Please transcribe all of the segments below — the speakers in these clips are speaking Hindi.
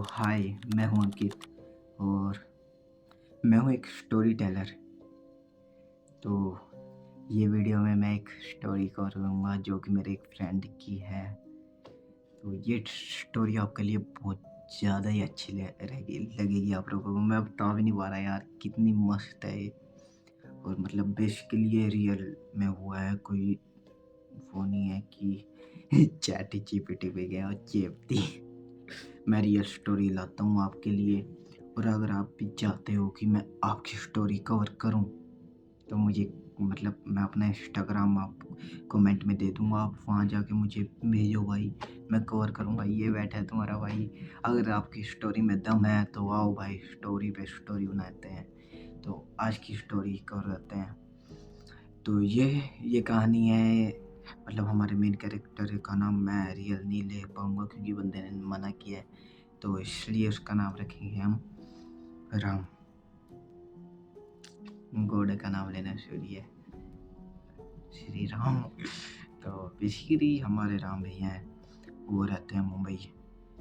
हाय, मैं हूँ अंकित और मैं हूँ एक स्टोरी टेलर। तो ये वीडियो में मैं एक स्टोरी करूँगा जो कि मेरे एक फ्रेंड की है। तो ये स्टोरी आपके लिए बहुत ज़्यादा ही अच्छी रहेगी लगेगी आप लोगों को। मैं बता भी नहीं पा रहा यार, कितनी मस्त है ये। और मतलब बेसिकली ये रियल में हुआ है, कोई वो नहीं है कि चैट जीपीटी पे गया और चेप दी। मैं रियल स्टोरी लाता हूँ आपके लिए। और अगर आप भी चाहते हो कि मैं आपकी स्टोरी कवर करूँ तो मुझे मतलब मैं अपना इंस्टाग्राम आपको कमेंट में दे दूँगा, आप वहाँ जाके मुझे भेजो भाई, मैं कवर करूँगा। ये बैठा है तुम्हारा भाई, अगर आपकी स्टोरी में दम है तो आओ भाई, स्टोरी पे स्टोरी बनाते हैं। तो आज की स्टोरी कवर करते हैं। तो ये कहानी है, मतलब हमारे मेन कैरेक्टर का नाम मैं रियल नहीं ले पाऊँगा क्योंकि बंदे ने मना किया है, तो इसलिए उसका नाम रखेंगे हम राम। गॉड का नाम लेना जरूरी है, श्री राम। तो बेसिकली हमारे राम भैया हैं, वो रहते हैं मुंबई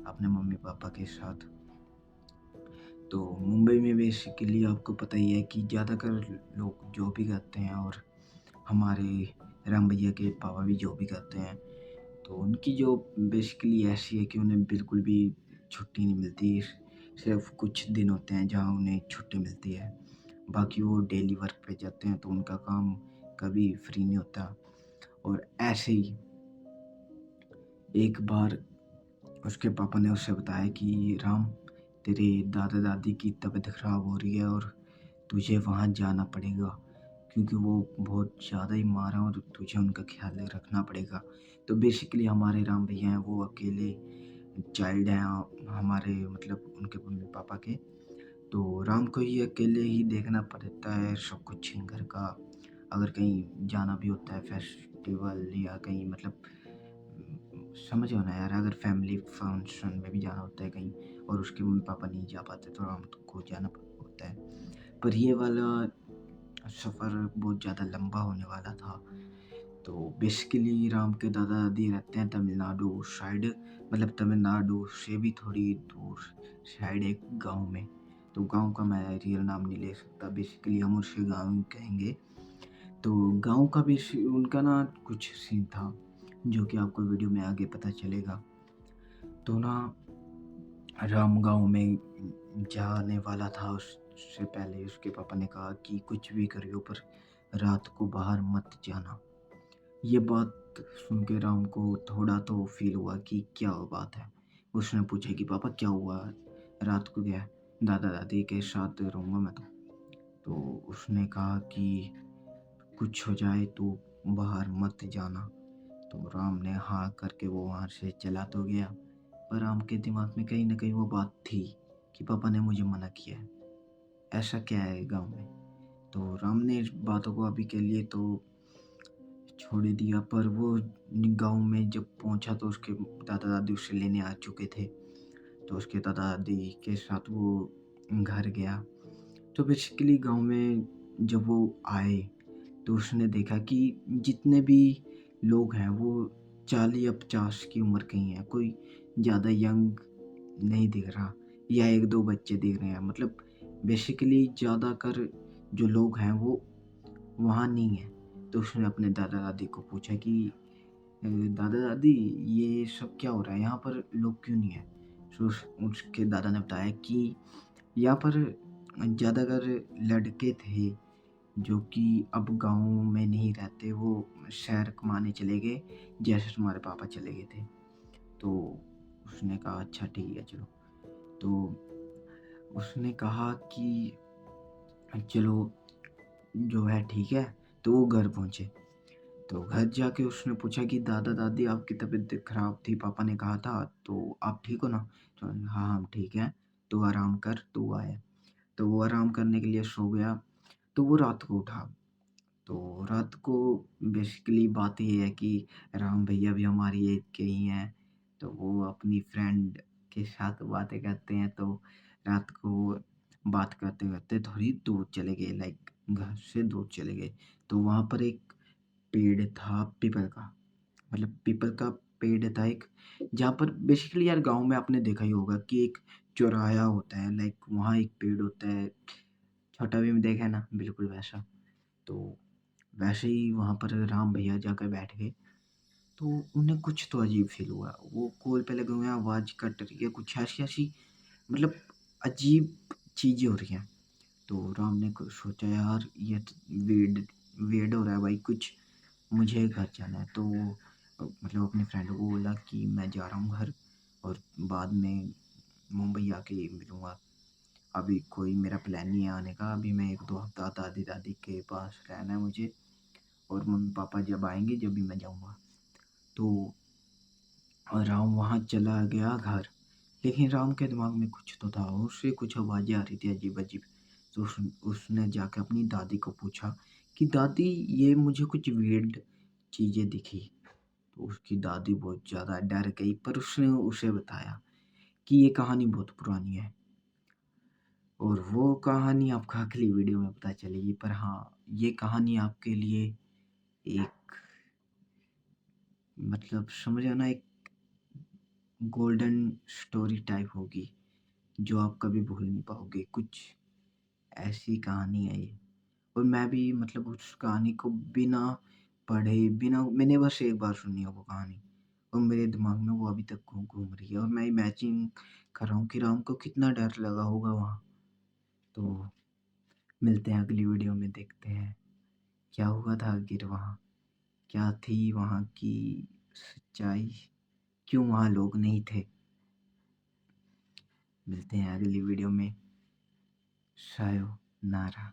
अपने मम्मी पापा के साथ। तो मुंबई में बेसिकली आपको पता ही है कि ज़्यादातर लोग जॉब भी करते हैं और हमारे राम भैया के पापा भी जॉब भी करते हैं। तो उनकी जॉब बेसिकली ऐसी है कि उन्हें बिल्कुल भी छुट्टी नहीं मिलती। सिर्फ कुछ दिन होते हैं जहाँ उन्हें छुट्टी मिलती है, बाकी वो डेली वर्क पे जाते हैं, तो उनका काम कभी फ्री नहीं होता। और ऐसे ही एक बार उसके पापा ने उसे बताया कि राम, तेरे दादा दादी की तबीयत ख़राब हो रही है और तुझे वहाँ जाना पड़ेगा क्योंकि वो बहुत ज़्यादा ही बीमार हैं और तुझे उनका ख्याल रखना पड़ेगा। तो बेसिकली हमारे राम भैया हैं, वो अकेले चाइल्ड हैं हमारे मतलब उनके मम्मी पापा के। तो राम को ही अकेले ही देखना पड़ता है सब कुछ घर का। अगर कहीं जाना भी होता है फेस्टिवल या कहीं मतलब समझो ना यार, अगर फैमिली फंक्शन में भी जाना होता है कहीं और उसके मम्मी पापा नहीं जा पाते तो राम को जाना होता है। पर ये वाला सफ़र बहुत ज़्यादा लंबा होने वाला था। तो बेसिकली राम के दादा दादी रहते हैं तमिलनाडु साइड, मतलब तमिलनाडु से भी थोड़ी दूर साइड एक गांव में। तो गांव का मैं रियल नाम नहीं ले सकता, बेसिकली हम उसे गांव ही कहेंगे। तो गांव का भी उनका ना कुछ सीन था जो कि आपको वीडियो में आगे पता चलेगा। तो ना राम गांव में जाने वाला था, उससे पहले उसके पापा ने कहा कि कुछ भी करियो पर रात को बाहर मत जाना। ये बात सुन के राम को थोड़ा तो फील हुआ कि क्या बात है। उसने पूछा कि पापा क्या हुआ, रात को गया दादा दादी के साथ रहूँगा मैं तो उसने कहा कि कुछ हो जाए तो बाहर मत जाना। तो राम ने हाँ करके वो वहाँ से चला तो गया, पर राम के दिमाग में कहीं ना कहीं वो बात थी कि पापा ने मुझे मना किया है, ऐसा क्या है गांव में। तो राम ने इस बातों को अभी के लिए तो छोड़ ही दिया, पर वो गाँव में जब पहुँचा तो उसके दादा-दादी उसे लेने आ चुके थे। तो उसके दादा-दादी के साथ वो घर गया। तो बेसिकली गाँव में जब वो आए तो उसने देखा कि जितने भी लोग हैं वो 40 या 50 की उम्र के ही हैं, कोई ज़्यादा यंग नहीं दिख रहा या 1-2 बच्चे दिख रहे हैं। मतलब बेसिकली ज़्यादातर जो लोग हैं वो वहाँ नहीं है। तो उसने अपने दादा-दादी को पूछा कि दादा-दादी, ये सब क्या हो रहा है? यहाँ पर लोग क्यों नहीं हैं? तो उसके दादा ने बताया कि यहाँ पर ज़्यादातर लड़के थे जो कि अब गाँव में नहीं रहते, वो शहर कमाने चले गए, जैसे तुम्हारे पापा चले गए थे। तो उसने कहा अच्छा ठीक है चलो। तो उसने कहा कि चलो जो है ठीक है। तो वो घर पहुँचे। तो घर जाके उसने पूछा कि दादा-दादी आपकी तबीयत खराब थी, पापा ने कहा था, तो आप ठीक हो ना? तो हाँ, हम ठीक हैं, तू आराम कर, तू आया। तो वो आराम करने के लिए सो गया, तो वो रात को उठा। तो रात को बेसिकली बात ये है कि राम भैया भी हमारी एज के ही हैं, तो वो अपनी फ्रेंड के साथ बातें करते हैं, तो रात को बात करते-करते थोड़ी दूर चले गए, लाइक घर से दूर चले गए। तो वहाँ पर एक पेड़ था पीपल का, मतलब पीपल का पेड़ था एक, जहाँ पर बेसिकली यार गाँव में आपने देखा ही होगा कि एक चौराहा होता है, लाइक वहाँ एक पेड़ होता है, छोटा भीम देखा है ना? बिल्कुल वैसा। तो वैसे ही वहाँ पर राम भैया जाकर बैठ गए, तो उन्हें कुछ तो अजीब फ़ील हुआ। वो कॉल पे लगे हुए हैं, आवाज़ कट रही है, कुछ ऐसी-ऐसी मतलब अजीब चीज़ें हो रही हैं। तो राम ने कुछ सोचा, यार ये तो वियर्ड वियर्ड हो रहा है भाई कुछ, मुझे घर जाना है। तो वो मतलब अपने फ्रेंड को बोला कि मैं जा रहा हूँ घर और बाद में मुंबई आके मिलूँगा। अभी कोई मेरा प्लान नहीं है आने का, अभी मैं 1-2 हफ्ता दादी-दादी के पास रहना है मुझे और मम्मी-पापा जब आएँगे जब भी मैं जाऊँगा। तो राम वहाँ चला गया घर, लेकिन राम के दिमाग में कुछ तो था, उसे कुछ आवाज़ें आ रही थी अजीब-अजीब। तो उसने जाके अपनी दादी को पूछा कि दादी ये मुझे कुछ वियर्ड चीज़ें दिखी। तो उसकी दादी बहुत ज़्यादा डर गई, पर उसने उसे बताया कि ये कहानी बहुत पुरानी है और वो कहानी आपको अगली वीडियो में पता चलेगी। पर हाँ, ये कहानी आपके लिए एक मतलब समझो ना, एक गोल्डन स्टोरी टाइप होगी, जो आप कभी भूल नहीं पाओगे। कुछ ऐसी कहानी है ये। और मैं भी मतलब उस कहानी को बिना पढ़े, बिना मैंने बस एक बार सुनी है वो कहानी और मेरे दिमाग में वो अभी तक घूम रही है और मैं इमेजिन कर रहा हूँ कि राम को कितना डर लगा होगा वहाँ। तो मिलते हैं अगली वीडियो में, देखते हैं क्या हुआ था आखिर वहाँ, क्या थी वहाँ की सच्चाई, क्यों वहाँ लोग नहीं थे। मिलते हैं अगली वीडियो में। सायोनारा।